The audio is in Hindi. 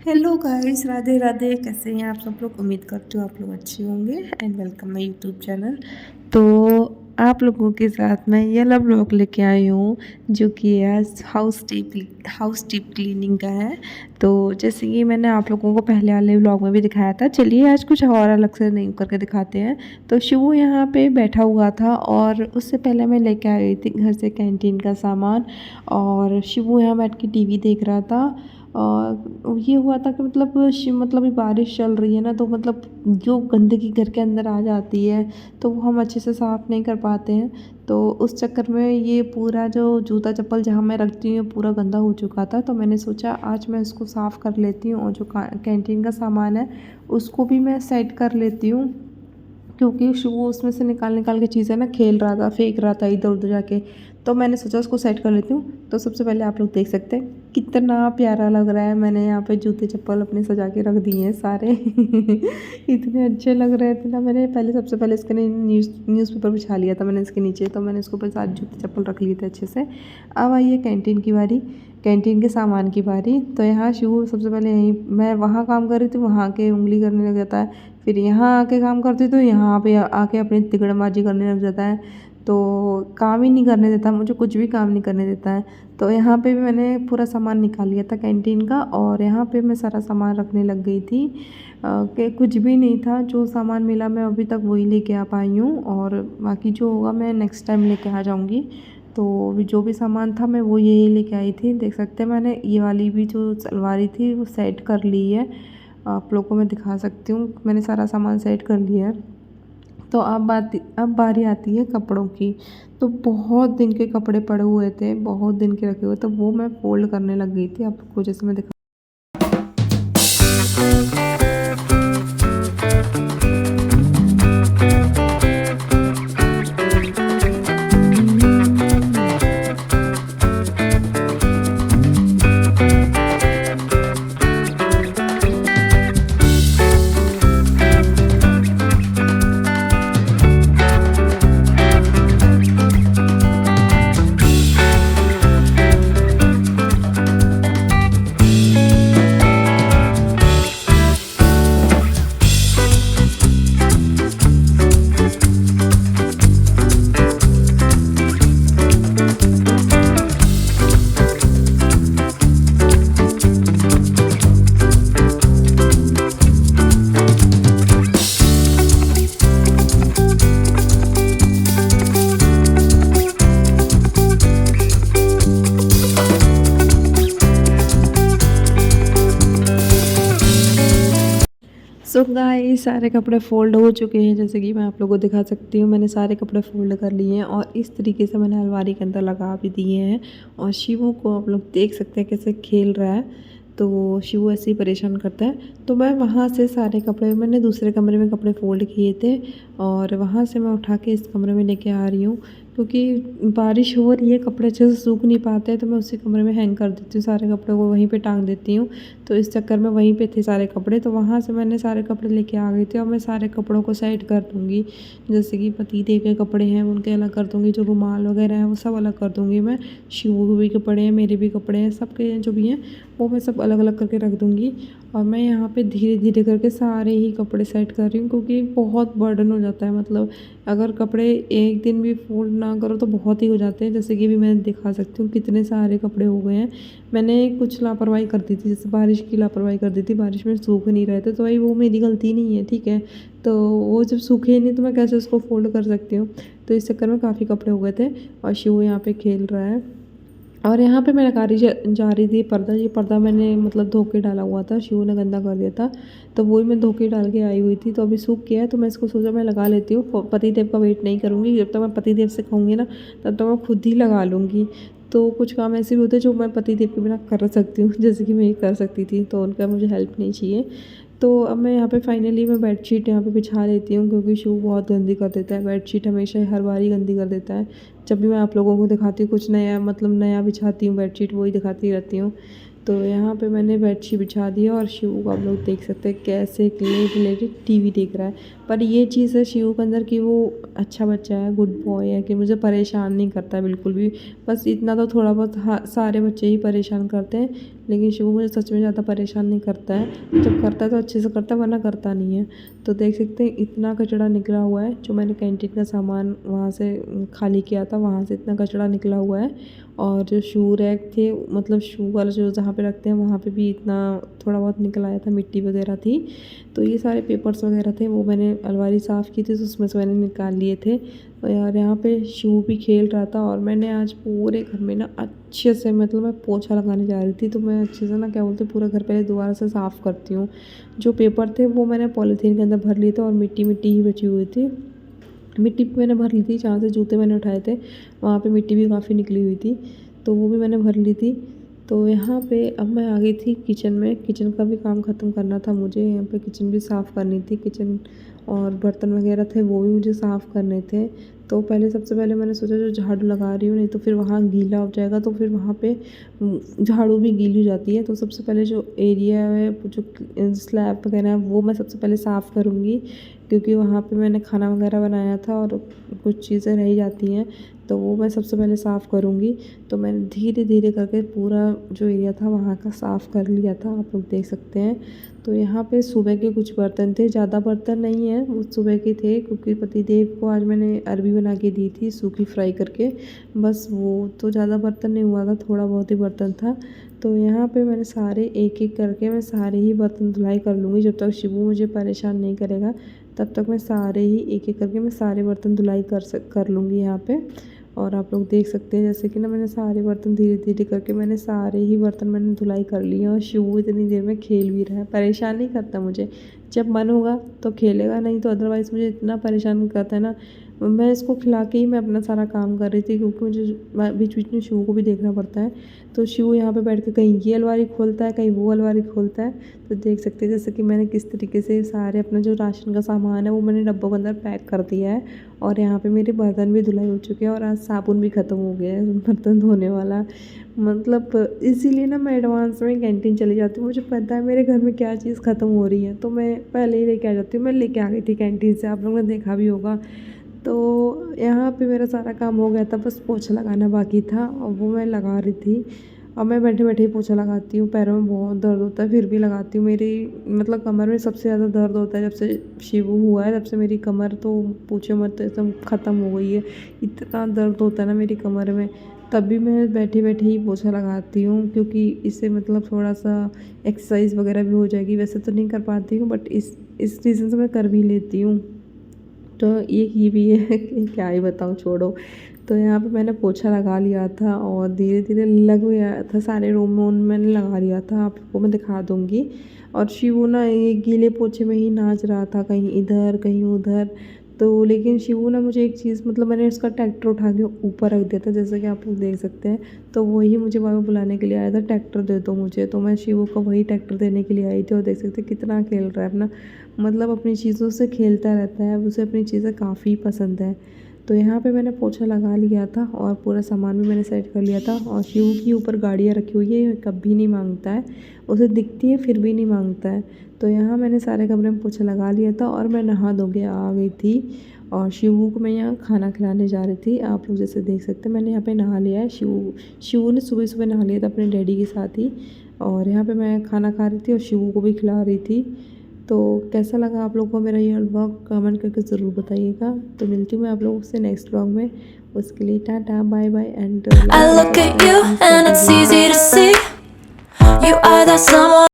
Hello guys, Radhe Radhe. कैसे हैं आप सब लोग? उम्मीद करती हूँ आप लोग अच्छे होंगे and welcome my YouTube channel. तो आप लोगों के साथ मैं ये वाला ब्लॉग लेके आई हूँ जो कि आज हाउस डीप क्लीनिंग का है। तो जैसे कि मैंने आप लोगों को पहले वाले ब्लॉग में भी दिखाया था, चलिए आज कुछ और अलग से नहीं करके दिखाते हैं। तो शिवू यहाँ पे बैठा हुआ था और उससे पहले मैं लेके आई थी घर से कैंटीन का सामान, और शिवू यहाँ बैठ के टीवी देख रहा था। और ये हुआ था कि मतलब ये बारिश चल रही है ना, तो मतलब जो गंदगी घर के अंदर आ जाती है तो वो हम अच्छे से साफ़ नहीं कर पाते हैं। तो उस चक्कर में ये पूरा जो जूता चप्पल जहाँ मैं रखती हूँ पूरा गंदा हो चुका था। तो मैंने सोचा आज मैं इसको साफ़ कर लेती हूँ और जो कैंटीन का सामान है उसको भी मैं सेट कर लेती हूँ, क्योंकि वो उसमें से निकाल निकाल के चीज़ें ना खेल रहा था, फेंक रहा था इधर उधर जाके। तो मैंने सोचा उसको सेट कर लेती हूँ। तो सबसे पहले आप लोग देख सकते हैं कितना प्यारा लग रहा है। मैंने यहाँ पे जूते चप्पल अपने सजा के रख दिए हैं सारे इतने अच्छे लग रहे थे ना। मैंने सबसे पहले इसके न्यूज़पेपर बिछा लिया था मैंने इसके नीचे, तो मैंने इसके ऊपर सारे जूते चप्पल रख लिए थे अच्छे से। अब आई है कैंटीन की बारी, कैंटीन के सामान की बारी। तो यहाँ शिव सबसे पहले यहीं, मैं वहाँ काम कर रही थी वहाँ के उंगली करने लग जाता है, फिर यहाँ आके काम करती तो यहाँ पे आके अपनी तिकड़मबाजी करने लग जाता है। तो काम ही नहीं करने देता, मुझे कुछ भी काम नहीं करने देता है। तो यहाँ पे भी मैंने पूरा सामान निकाल लिया था कैंटीन का, और यहाँ पे मैं सारा सामान रखने लग गई थी कि कुछ भी नहीं था। जो सामान मिला मैं अभी तक वही लेके आ पाई हूँ, और बाकी जो होगा मैं नेक्स्ट टाइम लेके आ जाऊँगी। तो जो भी सामान था मैं वो यही लेके आई थी। देख सकते हैं मैंने ये वाली भी जो सलवारी थी वो सेट कर ली है, आप लोगों को मैं दिखा सकती हूँ। मैंने सारा सामान सेट कर लिया है। तो अब बारी आती है कपड़ों की। तो बहुत दिन के कपड़े पड़े हुए थे, बहुत दिन के रखे हुए, तो वो मैं फ़ोल्ड करने लग गई थी आपको, जैसे मैं दिखा। सो गाइस, सारे कपड़े फ़ोल्ड हो चुके हैं, जैसे कि मैं आप लोगों को दिखा सकती हूँ। मैंने सारे कपड़े फ़ोल्ड कर लिए हैं और इस तरीके से मैंने अलमारी के अंदर लगा भी दिए हैं। और शिवू को आप लोग देख सकते हैं कैसे खेल रहा है। तो शिवू ऐसे ही परेशान करता है। तो मैं वहाँ से सारे कपड़े, मैंने दूसरे कमरे में कपड़े फ़ोल्ड किए थे और वहाँ से मैं उठा के इस कमरे में लेके आ रही हूँ, क्योंकि बारिश हो रही है, कपड़े अच्छे से सूख नहीं पाते हैं। तो मैं उसी कमरे में हैंग कर देती हूँ, सारे कपड़े को वहीं पे टांग देती हूँ। तो इस चक्कर में वहीं पे थे सारे कपड़े, तो वहाँ से मैंने सारे कपड़े लेके आ गई थी। और मैं सारे कपड़ों को साइड कर दूँगी, जैसे कि पतिदेव के कपड़े हैं उनके अलग कर दूँगी, जो रुमाल वगैरह हैं वो सब अलग कर दूँगी मैं। शिवू के भी कपड़े हैं, मेरे भी कपड़े हैं, सबके जो भी हैं वो मैं सब अलग अलग करके रख दूँगी। और मैं यहाँ पे धीरे धीरे करके सारे ही कपड़े सेट कर रही हूँ, क्योंकि बहुत बर्डन हो जाता है। मतलब अगर कपड़े एक दिन भी फोल्ड ना करो तो बहुत ही हो जाते हैं। जैसे कि भी मैं दिखा सकती हूँ कितने सारे कपड़े हो गए हैं। मैंने कुछ लापरवाही कर दी थी, जैसे बारिश की लापरवाही कर दी थी, बारिश में सूख नहीं रहे थे, तो भाई वो मेरी गलती नहीं है, ठीक है। तो वो जब सूखे ही नहीं तो मैं कैसे उसको फोल्ड कर सकती हूँ। तो इस चक्कर में काफ़ी कपड़े हो गए थे और शिव यहाँ पे खेल रहा है। और यहाँ पे मैं लगा रही जा रही थी पर्दा। ये पर्दा मैंने मतलब धो के डाला हुआ था, शिव ने गंदा कर दिया था, तो वही मैं धो के डाल के आई हुई थी। तो अभी सूख गया है, तो मैं इसको सोचा मैं लगा लेती हूँ। पतिदेव का वेट नहीं करूँगी, जब तक मैं पतिदेव से कहूँगी ना तब तक मैं खुद ही लगा लूँगी। तो कुछ काम ऐसे भी होते हैं जो मैं पतिदेव के बिना कर सकती हूँ, जैसे कि मैं ये कर सकती थी, तो उनका मुझे हेल्प नहीं चाहिए। तो अब मैं यहाँ पे फाइनली मैं बेडशीट यहाँ पे बिछा लेती हूँ, क्योंकि शू बहुत गंदी कर देता है। बेडशीट हमेशा हर बार ही गंदी कर देता है। जब भी मैं आप लोगों को दिखाती हूँ कुछ नया, मतलब नया बिछाती हूँ बेडशीट, वही दिखाती रहती हूँ। तो यहाँ पे मैंने बेडशीट बिछा दी है और शिव को आप लोग देख सकते हैं कैसे लेटे टीवी देख रहा है। पर ये चीज़ है शिव के अंदर कि वो अच्छा बच्चा है, गुड बॉय है, कि मुझे परेशान नहीं करता है बिल्कुल भी। बस इतना तो थोड़ा बहुत, हाँ, सारे बच्चे ही परेशान करते हैं, लेकिन शिवू मुझे सच में ज़्यादा परेशान नहीं करता है, जब करता है तो अच्छे से करता है, वरना करता नहीं है। तो देख सकते हैं इतना कचरा निकला हुआ है, जो मैंने कैंटीन का सामान वहाँ से खाली किया था, वहाँ से इतना कचरा निकला हुआ है। और जो शू रैक थे, मतलब शू वाला जो जहाँ पे रखते हैं वहाँ पे भी इतना थोड़ा बहुत निकल आया था, मिट्टी वगैरह थी। तो ये सारे पेपर्स वगैरह थे, वो मैंने अलमारी साफ़ की थी तो उसमें से मैंने निकाल लिए थे। और यार यहाँ पे शू भी खेल रहा था, और मैंने आज पूरे घर में ना अच्छे से, मतलब मैं पोछा लगाने जा रही थी, तो मैं अच्छे से ना क्या बोलते पूरा घर पहले दोबारा से साफ़ करती हूँ। जो पेपर थे वो मैंने पॉलीथीन के अंदर भर लिए थे, और मिट्टी मिट्टी ही बची हुई थी। मिट्टी भी मैंने भर ली थी, जहाँ से जूते मैंने उठाए थे वहाँ पे मिट्टी भी काफ़ी निकली हुई थी, तो वो भी मैंने भर ली थी। तो यहाँ पे अब मैं आ गई थी किचन में, किचन का भी काम ख़त्म करना था मुझे। यहाँ पे किचन भी साफ़ करनी थी, किचन और बर्तन वगैरह थे वो भी मुझे साफ़ करने थे। तो पहले सबसे पहले मैंने सोचा जो झाड़ू लगा रही हूँ, नहीं तो फिर वहाँ गीला हो जाएगा, तो फिर वहाँ पे झाड़ू भी गीली हो जाती है। तो सबसे पहले जो एरिया है, जो स्लैब वगैरह है, वो मैं सबसे पहले साफ़ करूँगी, क्योंकि वहाँ पे मैंने खाना वगैरह बनाया था और कुछ चीज़ें रह जाती हैं, तो वो मैं सबसे पहले साफ़ करूँगी। तो मैंने धीरे धीरे करके पूरा जो एरिया था वहाँ का साफ़ कर लिया था, आप लोग देख सकते हैं। तो यहाँ पे सुबह के कुछ बर्तन थे, ज़्यादा बर्तन नहीं है, वो सुबह के थे, क्योंकि पतिदेव को आज मैंने अरबी बना के दी थी सूखी फ्राई करके, बस वो तो ज़्यादा बर्तन नहीं हुआ था, थोड़ा बहुत ही बर्तन था। तो यहाँ पे मैंने सारे एक एक करके मैं सारे ही बर्तन धुलाई कर लूँगी, जब तक शिबू मुझे परेशान नहीं करेगा तब तक मैं सारे ही एक एक करके मैं सारे बर्तन धुलाई कर लूँगी यहाँ पे। और आप लोग देख सकते हैं जैसे कि ना मैंने सारे बर्तन धीरे धीरे करके मैंने सारे ही बर्तन मैंने धुलाई कर लिए। और शिबू इतनी देर में खेल भी रहा है, परेशान नहीं करता मुझे, जब मन होगा तो खेलेगा, नहीं तो अदरवाइज़ मुझे इतना परेशान करता है ना। मैं इसको खिला के ही मैं अपना सारा काम कर रही थी, क्योंकि मुझे बीच बीच में शिबू को भी देखना पड़ता है। तो शिबू यहाँ पे बैठ के कहीं ये अलमारी खोलता है, कहीं वो अलमारी खोलता है। तो देख सकते हैं जैसे कि मैंने किस तरीके से सारे अपना जो राशन का सामान है वो मैंने डब्बों के अंदर पैक कर दिया है। और यहाँ पे मेरे बर्तन भी धुलाई हो चुके हैं, और आज साबुन भी ख़त्म हो गया है बर्तन धोने वाला। मतलब इसीलिए ना मैं एडवांस में कैंटीन चली जाती हूँ, मुझे पता है मेरे घर में क्या चीज़ ख़त्म हो रही है, तो मैं पहले ही लेके आ जाती हूँ। मैं लेके आ गई थी कैंटीन से, आप लोगों ने देखा भी होगा। तो यहाँ पे मेरा सारा काम हो गया था, बस पोछा लगाना बाकी था, और वो मैं लगा रही थी। अब मैं बैठे बैठे ही पोछा लगाती हूँ, पैरों में बहुत दर्द होता है फिर भी लगाती हूँ। मेरी मतलब कमर में सबसे ज़्यादा दर्द होता है जब से शिबू हुआ है, तब से मेरी कमर तो पूछो मत, एकदम ख़त्म हो गई है। इतना दर्द होता है ना मेरी कमर में, तब भी मैं बैठे बैठे ही पोछा लगाती हूँ, क्योंकि इससे मतलब थोड़ा सा एक्सरसाइज वगैरह भी हो जाएगी। वैसे तो नहीं कर पाती हूँ, बट इस रीज़न से मैं कर भी लेती हूँ। तो ये भी है कि क्या ही बताऊँ, छोड़ो। तो यहाँ पे मैंने पोछा लगा लिया था, और धीरे धीरे लग गया था, सारे रूम में मैंने लगा लिया था, आपको मैं दिखा दूँगी। और शिवू ना ये गीले पोछे में ही नाच रहा था, कहीं इधर कहीं उधर। तो लेकिन शिवू ना मुझे एक चीज़, मतलब मैंने उसका ट्रैक्टर उठा के ऊपर रख दिया था, जैसे कि आप लोग देख सकते हैं। तो वही मुझे वहाँ पे बुलाने के लिए आया था, ट्रैक्टर दे दो मुझे। तो मैं शिवू को वही ट्रैक्टर देने के लिए आई थी, और देख सकते हैं कितना खेल रहा है अपना, मतलब अपनी चीज़ों से खेलता रहता है, उसे अपनी चीज़ें काफ़ी पसंद है। तो यहाँ पे मैंने पोछा लगा लिया था, और पूरा सामान भी मैंने सेट कर लिया था। और शिव की ऊपर गाड़ियाँ रखी हुई है, कभी नहीं मांगता है, उसे दिखती है फिर भी नहीं मांगता है। तो यहाँ मैंने सारे कमरे में पोछा लगा लिया था, और मैं नहा धो के आ गई थी। और शिवू को मैं यहाँ खाना खिलाने जा रही थी, आप लोग जैसे देख सकते हैं मैंने यहाँ पे नहा लिया है। शिवू ने सुबह सुबह नहा लिया था अपने डैडी के साथ ही। और यहाँ पे मैं खाना खा रही थी और शिवू को भी खिला रही थी। तो कैसा लगा आप लोगों को मेरा ये व्लॉग, कमेंट करके ज़रूर बताइएगा। तो मिलती हूँ मैं आप लोगों से नेक्स्ट व्लॉग में, उसके लिए टाटा बाय बाय एंड